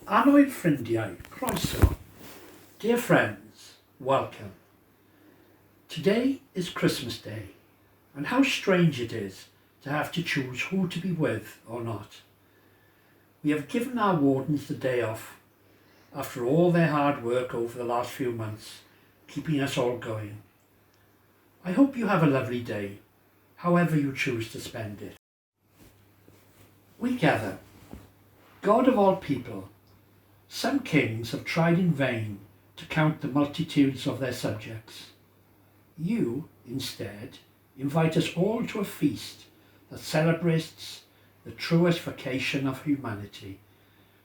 Annwyl ffrindiau, croeso. Dear friends, welcome. Today is Christmas Day, and how strange it is to have to choose who to be with or not. We have given our wardens the day off after all their hard work over the last few months, keeping us all going. I hope you have a lovely day, however you choose to spend it. We gather, God of all people. Some kings have tried in vain to count the multitudes of their subjects. You, instead, invite us all to a feast that celebrates the truest vocation of humanity,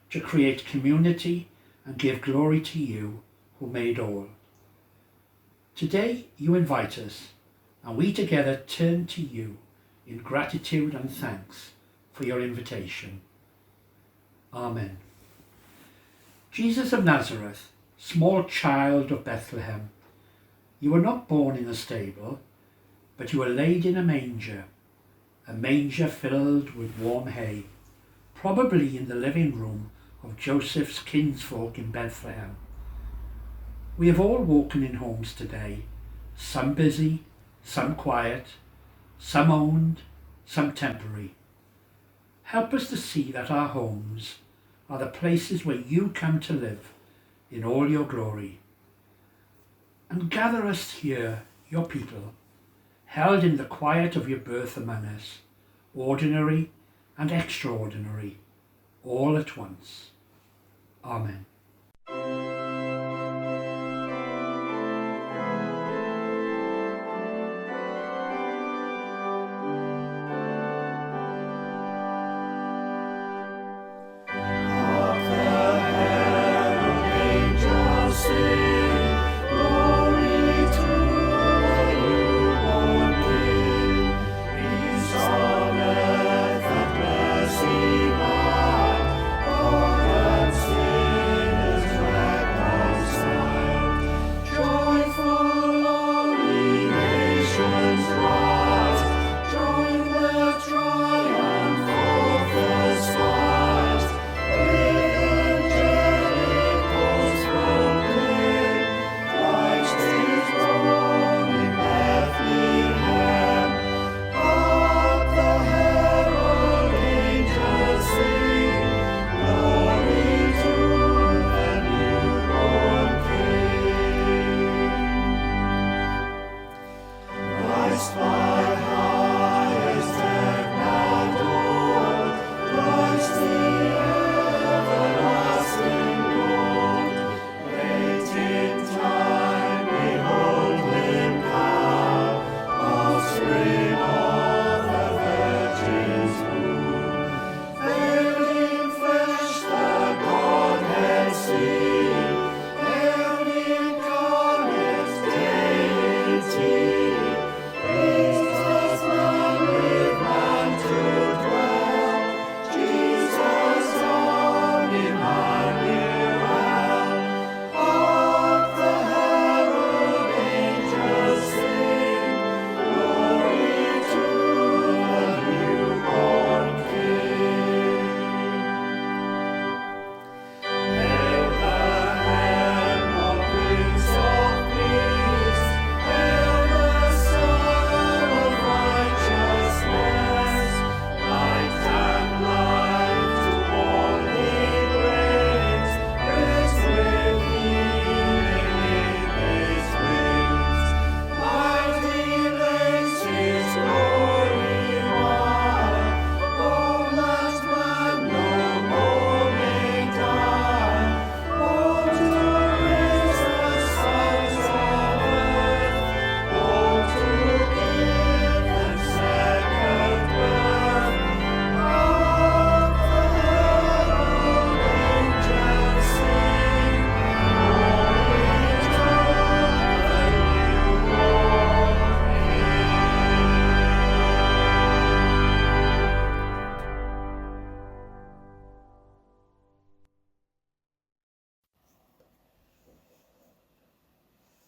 to create community and give glory to you who made all. Today you invite us, and we together turn to you in gratitude and thanks for your invitation. Amen. Jesus of Nazareth, small child of Bethlehem, you were not born in a stable, but you were laid in a manger filled with warm hay, probably in the living room of Joseph's kinsfolk in Bethlehem. We have all woken in homes today, some busy, some quiet, some owned, some temporary. Help us to see that our homes are the places where you come to live in all your glory. And gather us here, your people, held in the quiet of your birth among us, ordinary and extraordinary, all at once. Amen.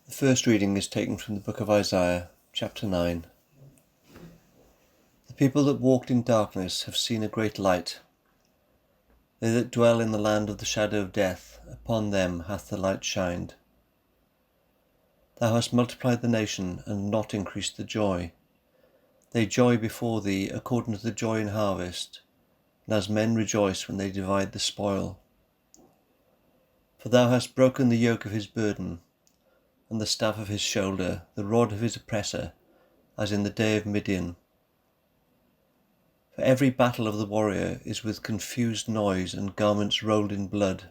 The first reading is taken from the book of Isaiah, chapter 9. The people that walked in darkness have seen a great light. They that dwell in the land of the shadow of death, upon them hath the light shined. Thou hast multiplied the nation, and not increased the joy. They joy before thee according to the joy in harvest, and as men rejoice when they divide the spoil. For thou hast broken the yoke of his burden, and the staff of his shoulder, the rod of his oppressor, as in the day of Midian. For every battle of the warrior is with confused noise and garments rolled in blood,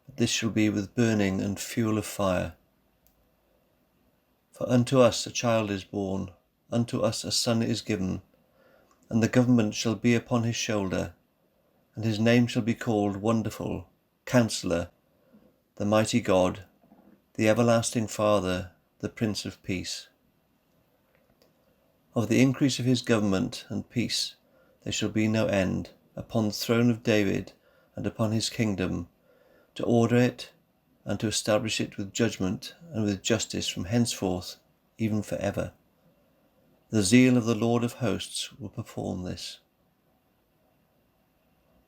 but this shall be with burning and fuel of fire. For unto us a child is born, unto us a son is given, and the government shall be upon his shoulder, and his name shall be called Wonderful, Counsellor, the Mighty God, the Everlasting Father, the Prince of Peace. Of the increase of his government and peace there shall be no end, upon the throne of David and upon his kingdom, to order it and to establish it with judgment and with justice from henceforth, even for ever. The zeal of the Lord of hosts will perform this.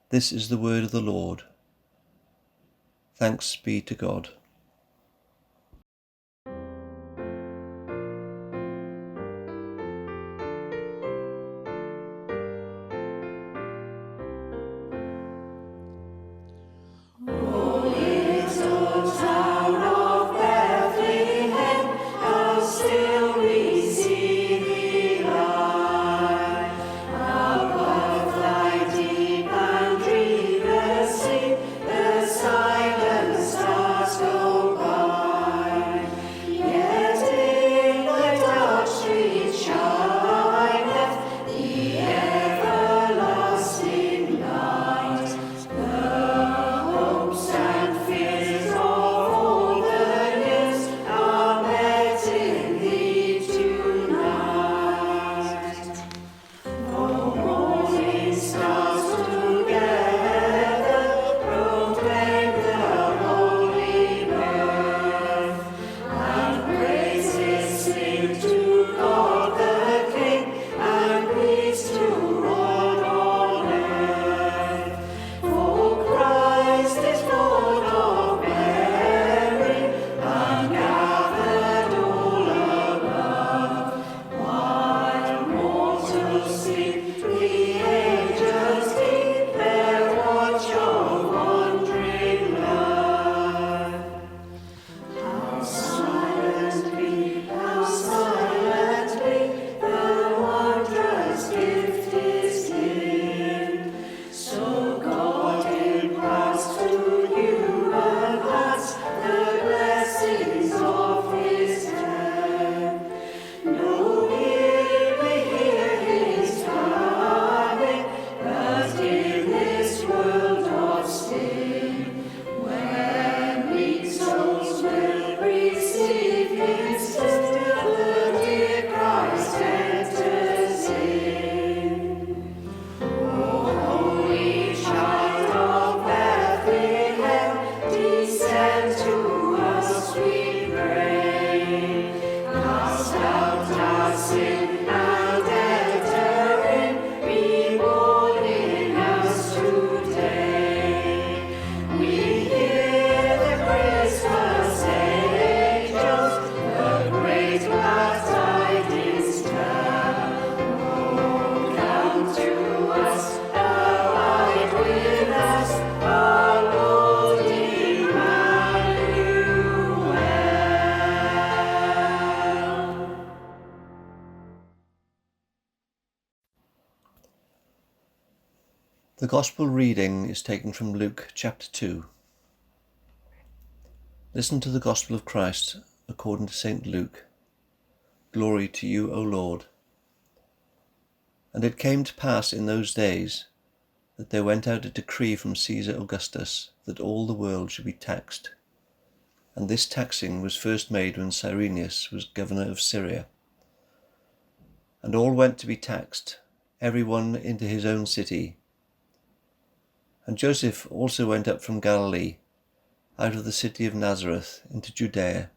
This is the word of the Lord. Thanks be to God. The Gospel reading is taken from Luke chapter 2. Listen to the Gospel of Christ according to St. Luke. Glory to you, O Lord. And it came to pass in those days that there went out a decree from Caesar Augustus that all the world should be taxed. And this taxing was first made when Cyrenius was governor of Syria. And all went to be taxed, every one into his own city. And Joseph also went up from Galilee, out of the city of Nazareth, into Judea,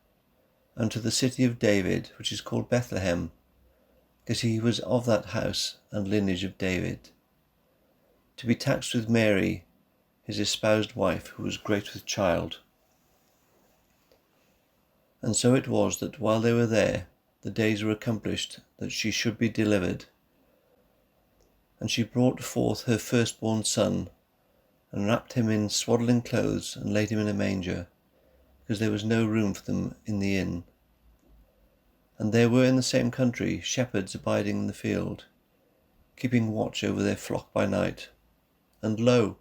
unto the city of David, which is called Bethlehem, because he was of that house and lineage of David, to be taxed with Mary, his espoused wife, who was great with child. And so it was that while they were there, the days were accomplished that she should be delivered. And she brought forth her firstborn son, and wrapped him in swaddling clothes, and laid him in a manger, because there was no room for them in the inn. And there were in the same country shepherds abiding in the field, keeping watch over their flock by night. And lo,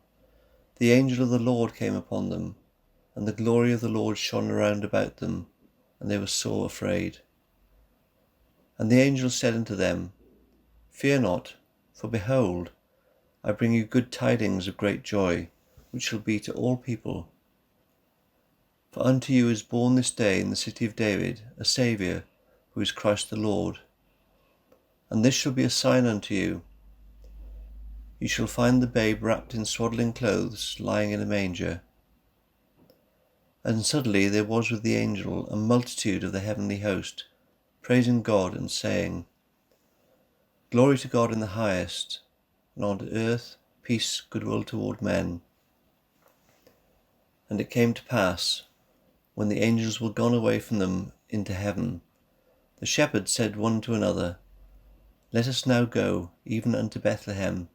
the angel of the Lord came upon them, and the glory of the Lord shone around about them, and they were sore afraid. And the angel said unto them, Fear not, for behold, I bring you good tidings of great joy, which shall be to all people. For unto you is born this day in the city of David a Saviour, who is Christ the Lord. And this shall be a sign unto you. You shall find the babe wrapped in swaddling clothes, lying in a manger. And suddenly there was with the angel a multitude of the heavenly host, praising God and saying, Glory to God in the highest, and on earth peace, goodwill toward men. And it came to pass, when the angels were gone away from them into heaven, the shepherds said one to another, Let us now go even unto Bethlehem,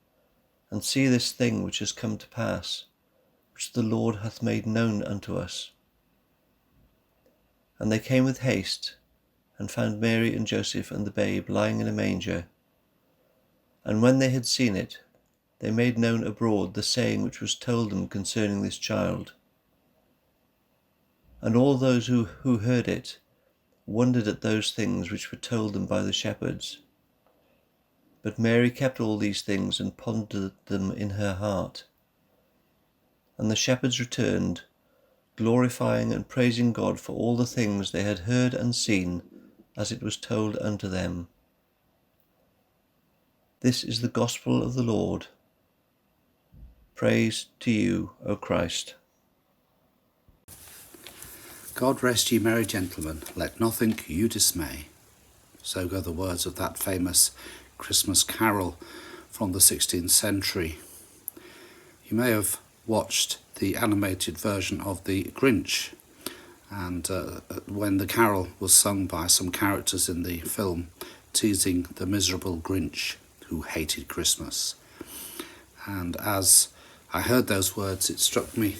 and see this thing which has come to pass, which the Lord hath made known unto us. And they came with haste, and found Mary and Joseph and the babe lying in a manger. And when they had seen it, they made known abroad the saying which was told them concerning this child. And all those who heard it wondered at those things which were told them by the shepherds. But Mary kept all these things and pondered them in her heart. And the shepherds returned, glorifying and praising God for all the things they had heard and seen, as it was told unto them. This is the gospel of the Lord. Praise to you, O Christ. God rest ye merry gentlemen, let nothing you dismay. So go the words of that famous Christmas carol from the 16th century. You may have watched the animated version of The Grinch, and when the carol was sung by some characters in the film, teasing the miserable Grinch who hated Christmas. And as I heard those words, it struck me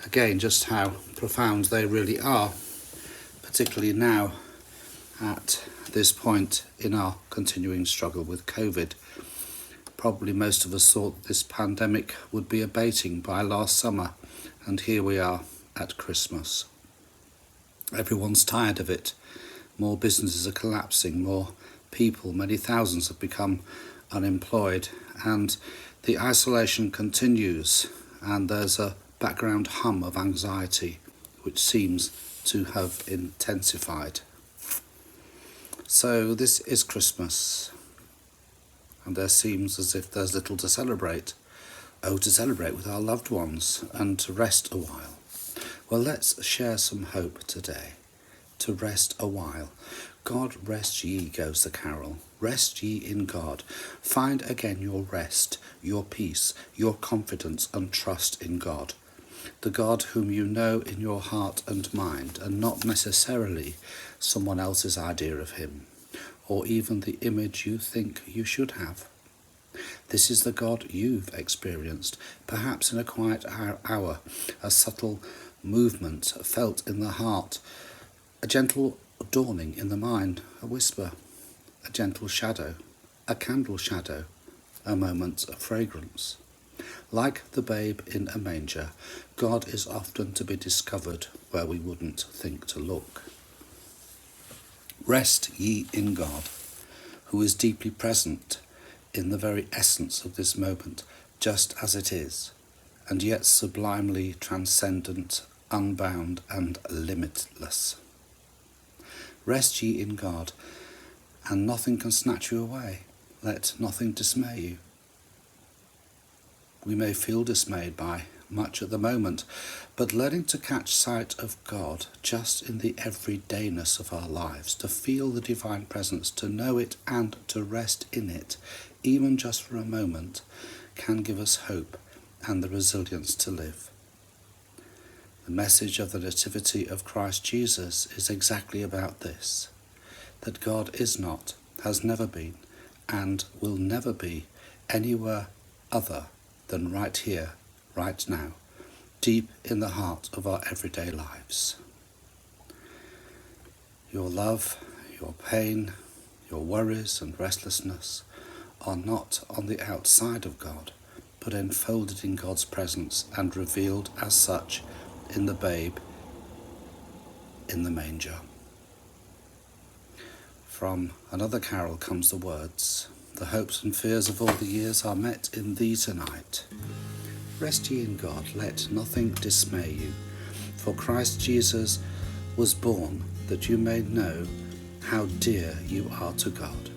again just how profound they really are, particularly now at this point in our continuing struggle with COVID. Probably most of us thought this pandemic would be abating by last summer, and here we are at Christmas. Everyone's tired of it. More businesses are collapsing, more people, many thousands, have become unemployed, and the isolation continues, and there's a background hum of anxiety which seems to have intensified. So this is Christmas, and there seems as if there's little to celebrate. Oh, to celebrate with our loved ones and to rest a while. Well, let's share some hope today. To rest a while. God rest ye, goes the carol. Rest ye in God. Find again your rest, your peace, your confidence and trust in God. The God whom you know in your heart and mind, and not necessarily someone else's idea of him, or even the image you think you should have. This is the God you've experienced, perhaps in a quiet hour, a subtle movement felt in the heart, a gentle dawning in the mind, a whisper, a gentle shadow, a candle shadow, a moment of fragrance. Like the babe in a manger, God is often to be discovered where we wouldn't think to look. Rest ye in God, who is deeply present in the very essence of this moment, just as it is, and yet sublimely transcendent, unbound and limitless. Rest ye in God, and nothing can snatch you away. Let nothing dismay you. We may feel dismayed by much at the moment, but learning to catch sight of God just in the everydayness of our lives, to feel the divine presence, to know it and to rest in it, even just for a moment, can give us hope and the resilience to live. The message of the Nativity of Christ Jesus is exactly about this, that God is not, has never been, and will never be anywhere other than right here, right now, deep in the heart of our everyday lives. Your love, your pain, your worries and restlessness are not on the outside of God, but enfolded in God's presence and revealed as such in the babe in the manger. From another carol comes the words, "The hopes and fears of all the years are met in thee tonight. Rest ye in God, let nothing dismay you, for Christ Jesus was born that you may know how dear you are to God."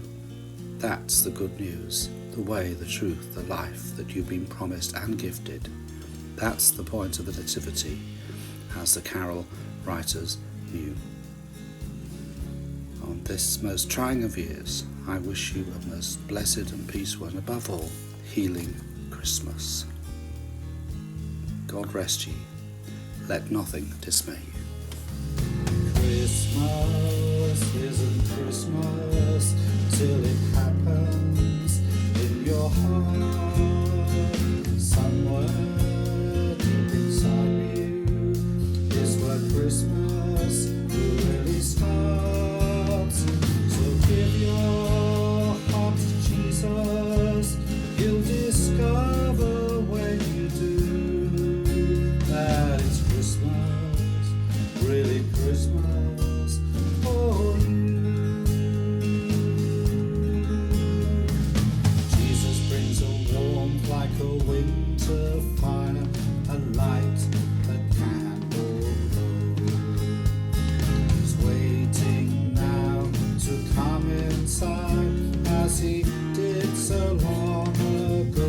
That's the good news, the way, the truth, the life that you've been promised and gifted. That's the point of the Nativity, as the carol writers knew. On this most trying of years, I wish you a most blessed and peaceful and above all, healing Christmas. God rest ye, let nothing dismay you. Christmas isn't Christmas till it happens in your heart. Somewhere deep inside you is where Christmas really starts. So give your heart to Jesus, you'll discover when you do that it's Christmas, really Christmas for you. Jesus brings a warmth like a winter fire, a light that candle glow. He's waiting now to come inside as he did so long ago.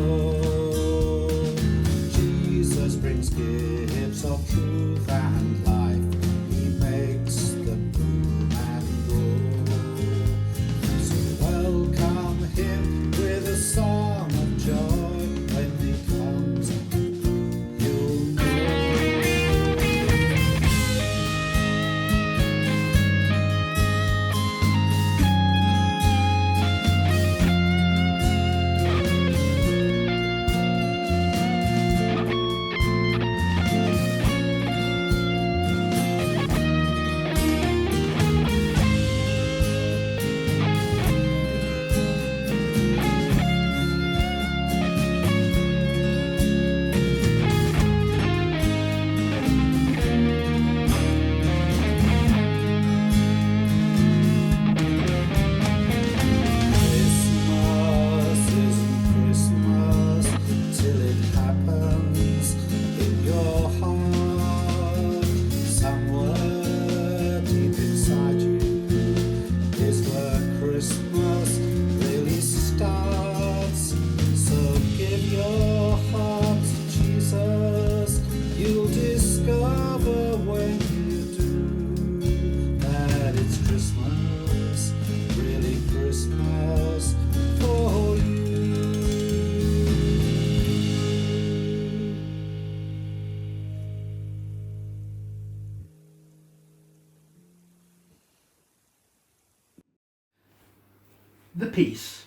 Jesus brings gifts of truth and life. He makes the bloom and grow. So welcome him with a song of joy. When he comes, you'll know. Christmas isn't Christmas till it happens in your heart. Somewhere deep inside you is where Christmas really starts. So give your heart to Jesus, you'll discover when you do that it's Christmas, really Christmas for you. The peace.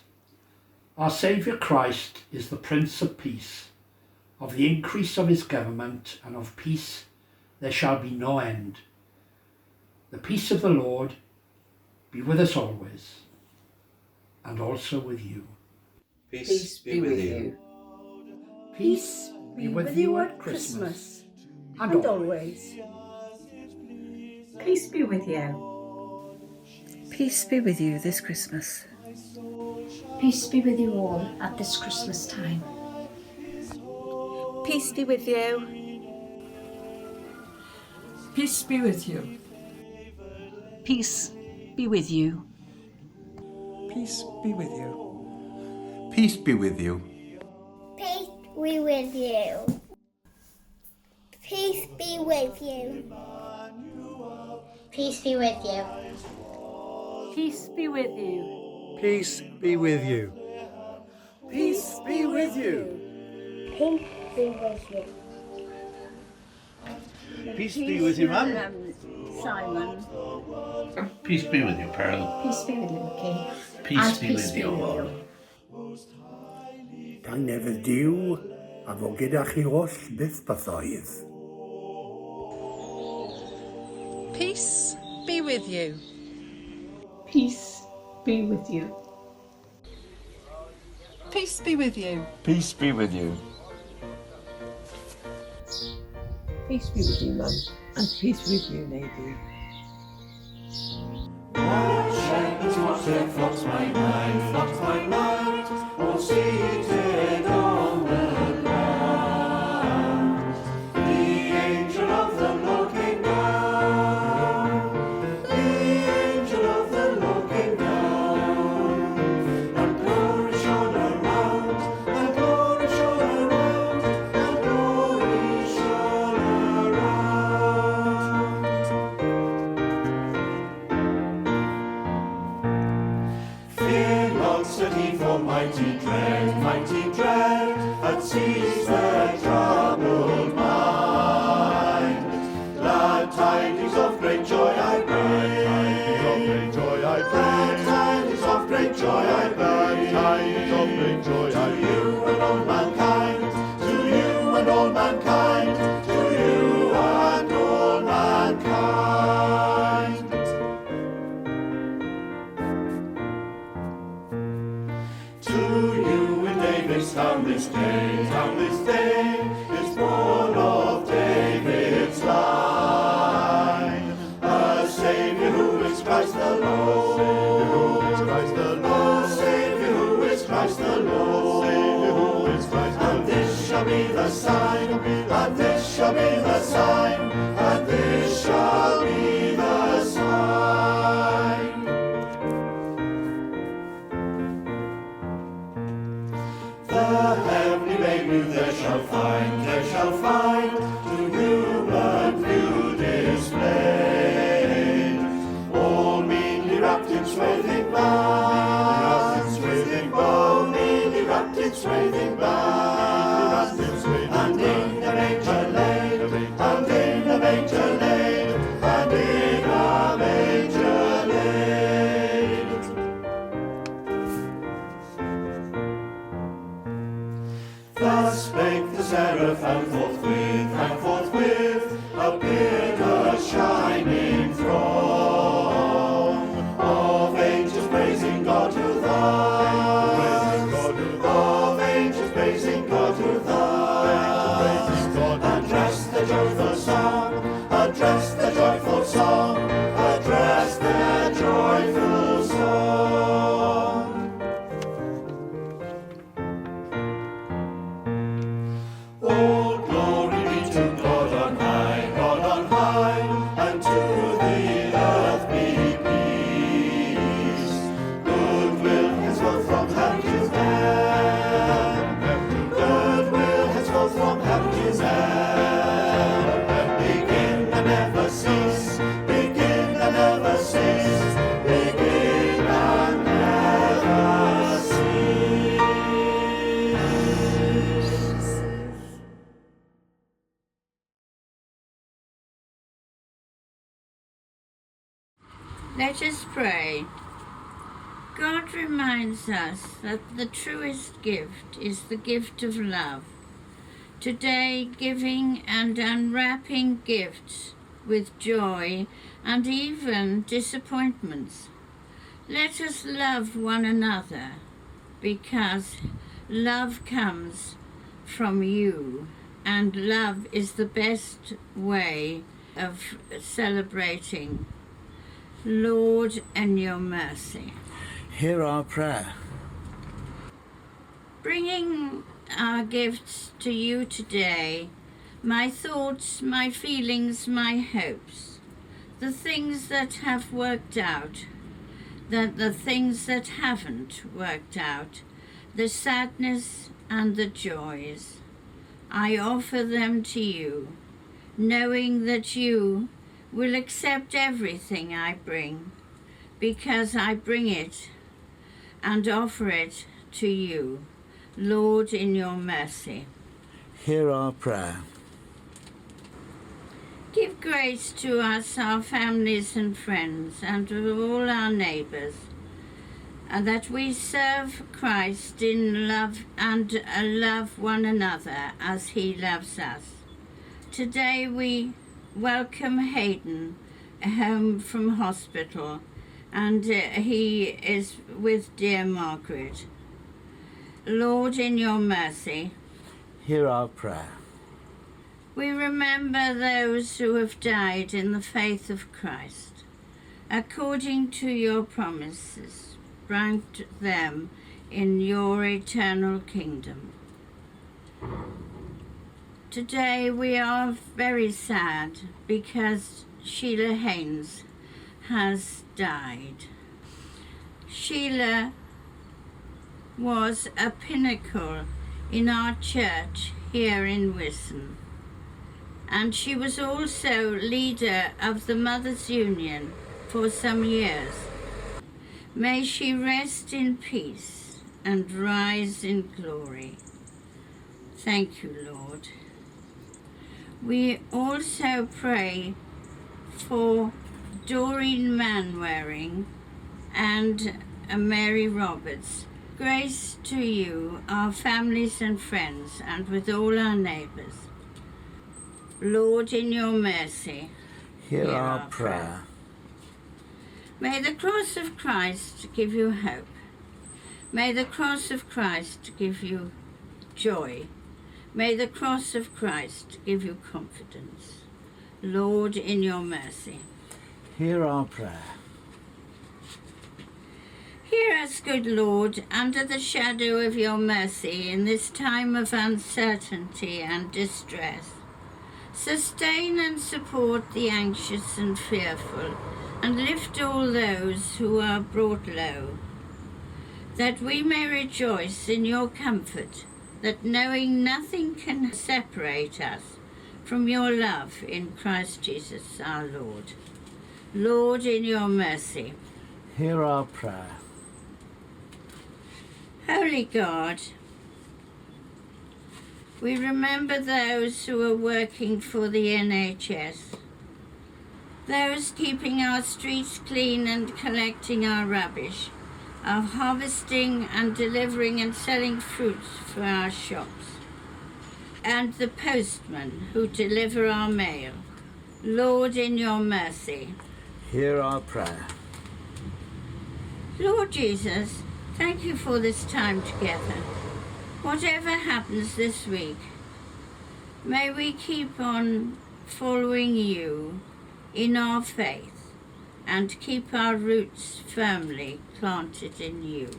Our Saviour Christ is the Prince of Peace. Of the increase of his government and of peace there shall be no end. The peace of the Lord be with us always, and also with you. Peace be with you. Peace be with you at Christmas and always. Peace be with you. Peace be with you this Christmas. Peace be with you all at this Christmas time. Peace be with you. Peace be with you. Peace be with you. Peace be with you. Peace be with you. Peace be with you. Peace be with you. Peace be with you. Peace be with you. Peace be with you. Peace be with you. Peace be with you. Peace be with you, Mum. Simon. Peace be with you, Pearl. Peace be with you, Mickey. Peace be with you all. Gan nefyd Diw, a fo gyda chi oll byth bythoedd. Peace be with you. Peace be with you. Peace be with you. Peace be with you. Peace be with you, Mum. And peace with you, lady. Shepherds watch their flocks by night, all seated on the ground. The angel of the Lord came down, the angel of the Lord came down, and glory shone around, and glory shone around, and glory shone around. Fear not, said he, for mighty dread, had seized the troubled mind. Glad tidings of great joy I bring, glad tidings of great joy I bring, to you and all mankind, to you and all mankind, to you and all mankind. To you in David's town this day, is born of David's line, a Saviour who is Christ the Lord, a Saviour who is Christ the Lord, and this shall be the sign, and this shall be the sign, and this shall be the sign. The heavenly babe you there shall find, to human view displayed, all meanly wrapped in swathing bands, all meanly wrapped in swathing bands, and in the manger laid, and in the manger laid, and in a manger laid. Thus spake the seraph, and forthwith appeared a shining throng of angels praising God who thus, of angels praising God who thus, address the joyful song, address the joyful song, address the joyful song. All glory be to God on high, and to the earth be peace. Goodwill henceforth from heaven to men, goodwill henceforth from heaven to men. Begin and never cease, begin and never cease, begin and never cease. Let us pray. God reminds us that the truest gift is the gift of love. Today, giving and unwrapping gifts with joy and even disappointments. Let us love one another because love comes from you, and love is the best way of celebrating. Lord, in your mercy. Hear our prayer. Bringing our gifts to you today, my thoughts, my feelings, my hopes, the things that have worked out, the things that haven't worked out, the sadness and the joys. I offer them to you, knowing that you will accept everything I bring, because I bring it and offer it to you, Lord, in your mercy. Hear our prayer. Give grace to us, our families and friends, and to all our neighbours, and that we serve Christ in love and love one another as he loves us. Today we welcome Hayden home from hospital, and he is with dear Margaret. Lord, in your mercy, Hear our prayer. we remember those who have died in the faith of Christ. According to your promises, grant them in your eternal kingdom. Today we are very sad because Sheila Haynes has died. Sheila was a pinnacle in our church here in Wiston, and she was also leader of the Mothers' Union for some years. May she rest in peace and rise in glory. Thank you, Lord. We also pray for Doreen Manwaring and Mary Roberts. Grace to you, our families and friends, and with all our neighbours. Lord, in your mercy, Hear our prayer. May the cross of Christ give you hope. May the cross of Christ give you joy. May the cross of Christ give you confidence. Lord, in your mercy. Hear our prayer. Hear us, good Lord, under the shadow of your mercy in this time of uncertainty and distress. Sustain and support the anxious and fearful, and lift all those who are brought low, that we may rejoice in your comfort, that knowing nothing can separate us from your love in Christ Jesus our Lord. Lord, in your mercy. Hear our prayer. Holy God, we remember those who are working for the NHS, those keeping our streets clean and collecting our rubbish, are harvesting and delivering and selling fruits for our shops, and the postmen who deliver our mail. Lord, in your mercy. Hear our prayer. Lord Jesus, thank you for this time together. Whatever happens this week, may we keep on following you in our faith and keep our roots firmly planted in you.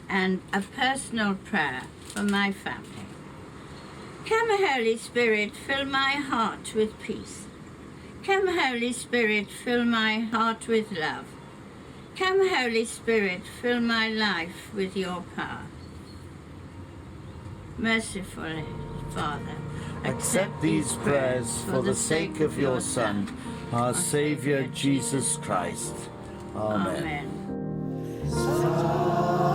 And a personal prayer for my family. Come, Holy Spirit, fill my heart with peace. Come, Holy Spirit, fill my heart with love. Come, Holy Spirit, fill my life with your power. Merciful Father, Accept these prayers for the sake of your Son, our Saviour Jesus Christ. Amen. Oh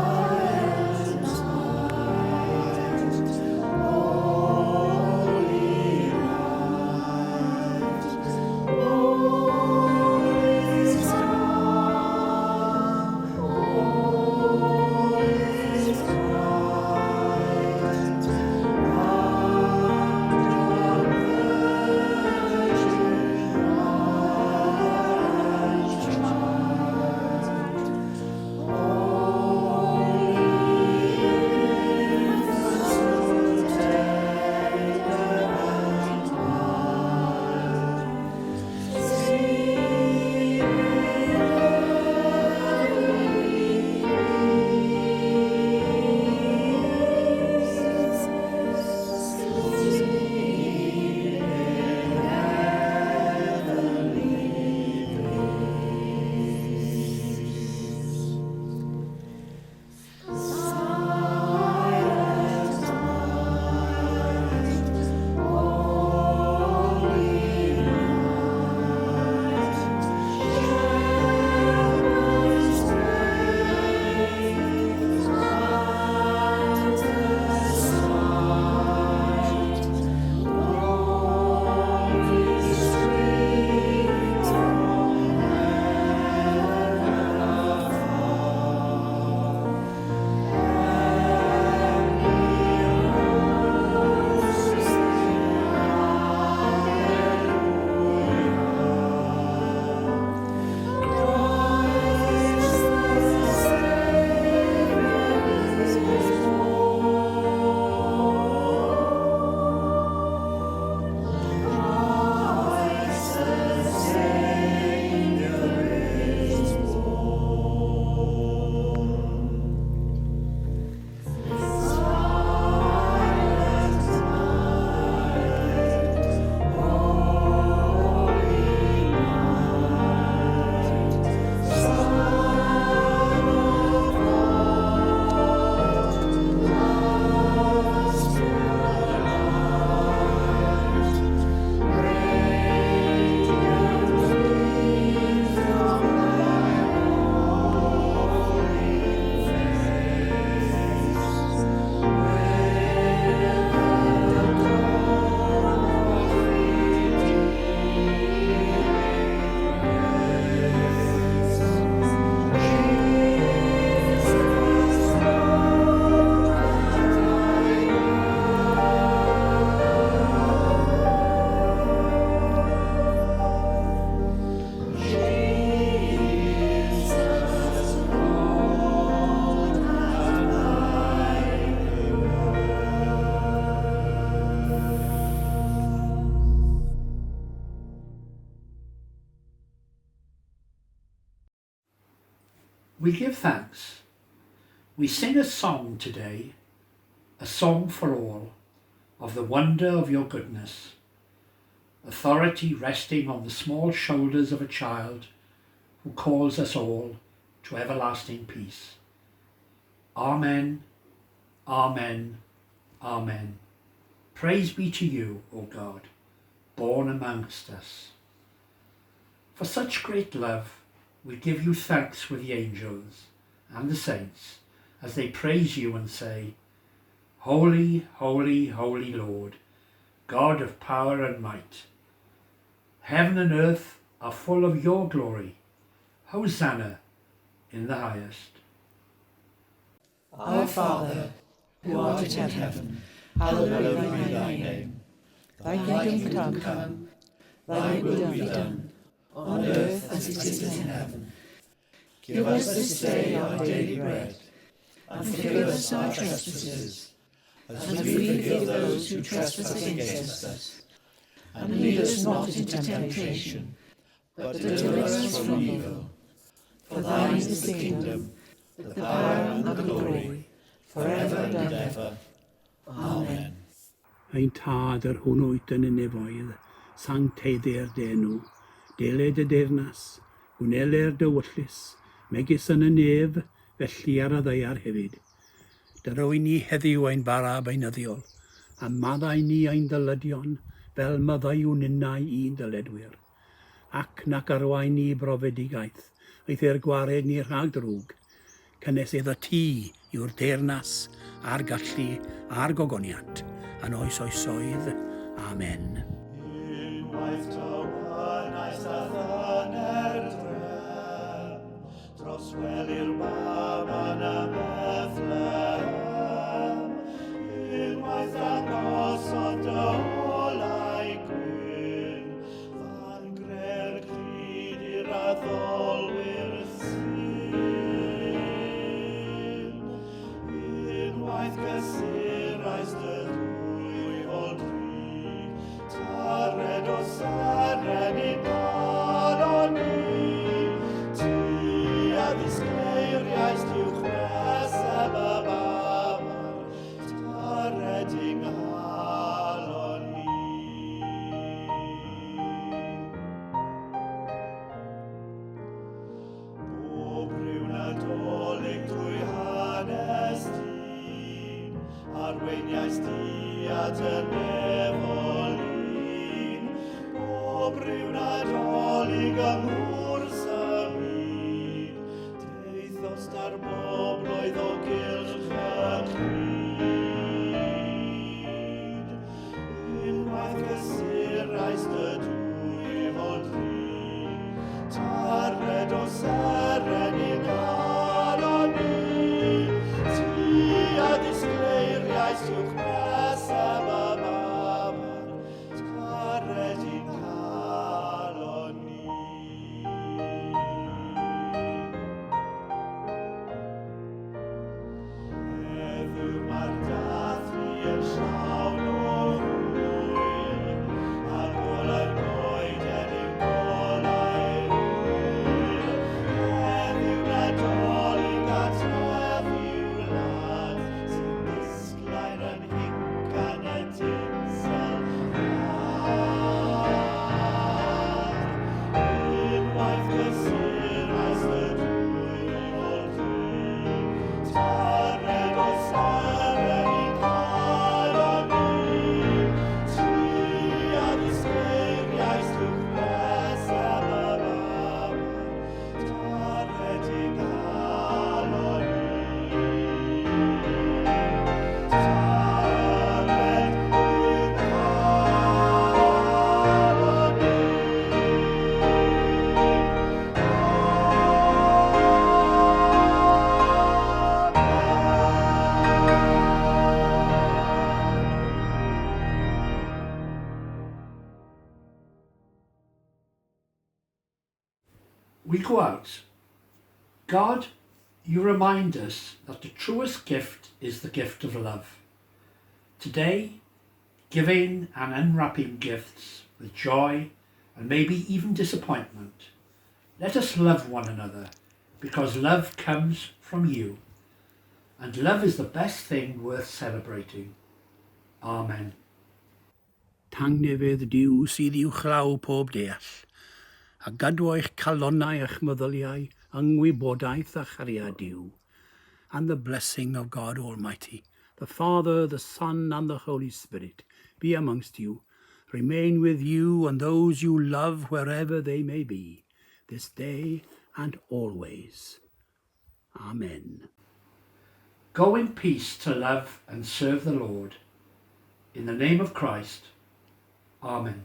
We give thanks. We sing a song today, a song for all, of the wonder of your goodness, authority resting on the small shoulders of a child who calls us all to everlasting peace. Amen, amen, amen. Praise be to you, O God, born amongst us. For such great love, we give you thanks with the angels and the saints as they praise you and say, Holy, holy, holy Lord, God of power and might. Heaven and earth are full of your glory. Hosanna in the highest. Our Father, who art in heaven, hallowed be thy name. Thy kingdom come, thy will be done, on earth as it is in heaven. Give us this day our daily bread, and forgive us our trespasses, as we forgive those who trespass against us. And lead us not into temptation, but deliver us from evil. For thine is the kingdom, the power and the glory, forever and ever. Amen. Ein tad yr hwnnw yn y nefoedd, sancteiddau'r denw, deled y deyrnas, gwneler dy wyllus, megis yn y nef, felly ar y ddeiar hefyd. Dyro i ni heddiw ein bara beinyddiol, a maddau ni ein dylydion, fel myddau yw'n unnau i'n dyledwyr. Ac nac arwain ni brofedigaeth, eith e'r gwared ni rhag drwg, cynnes iddo ti yw'r deyrnas, a'r gallu, a'r gogoniant, yn oes oesoedd. Amen. Unwaith tywynais a thyner drem, dros weli'r bawb yn y Bethlehem. Unwaith dangosodd dy olau gwyn, fan gre'r cryd i'r addolwyr syn. Unwaith gysurais dy Tared o seren I galon ni, ti a ddisgleiriais diwch nesaf y bawb, tared I galon ni. Bob rhyw nadolig drwy hanes di, arweiniais di at y nefol Ryw nadolig yng ngwrs y byd, deithos dar boblwydd o gylch y cryd. Unwaith gysurais dy dwy fod ri, tared o seren I galon ni, ti a ddisgleiriais diwch nesaf y bawb, tared I We go out. God, you remind us that the truest gift is the gift of love. Today, giving and unwrapping gifts with joy and maybe even disappointment, let us love one another because love comes from you, and love is the best thing worth celebrating. Amen. Tangnefydd Duw sydd i'w chlaw pob deall, a gadw eich calonnau eich meddyliau, yngwybodaeth a chariad Duw, and the blessing of God Almighty, the Father, the Son, and the Holy Spirit, be amongst you, remain with you and those you love wherever they may be, this day and always. Amen. Go in peace to love and serve the Lord. In the name of Christ. Amen.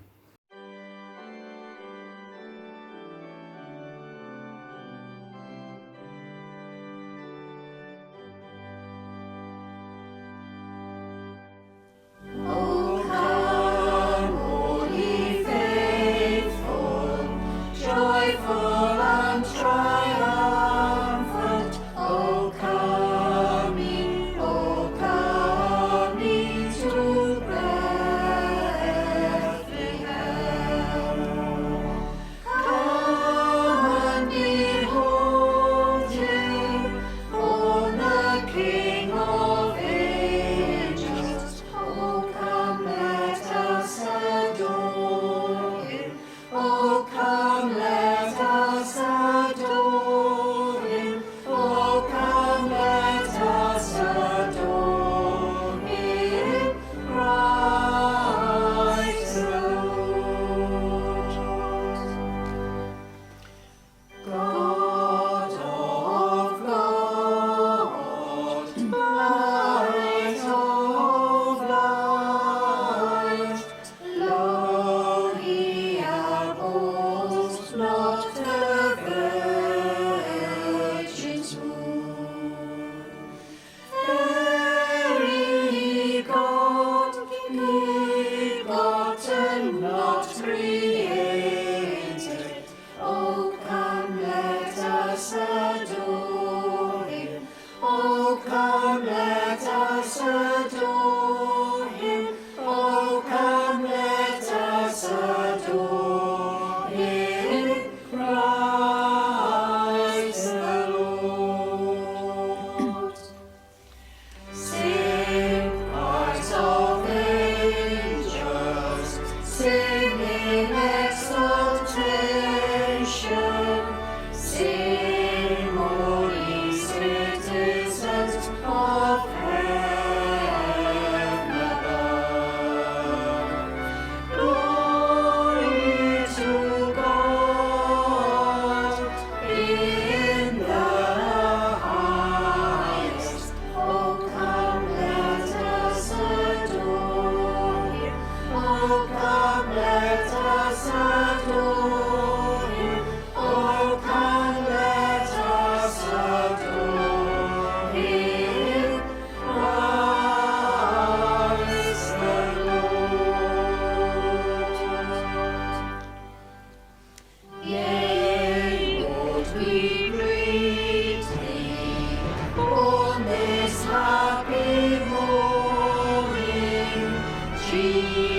Happy morning, Jesus.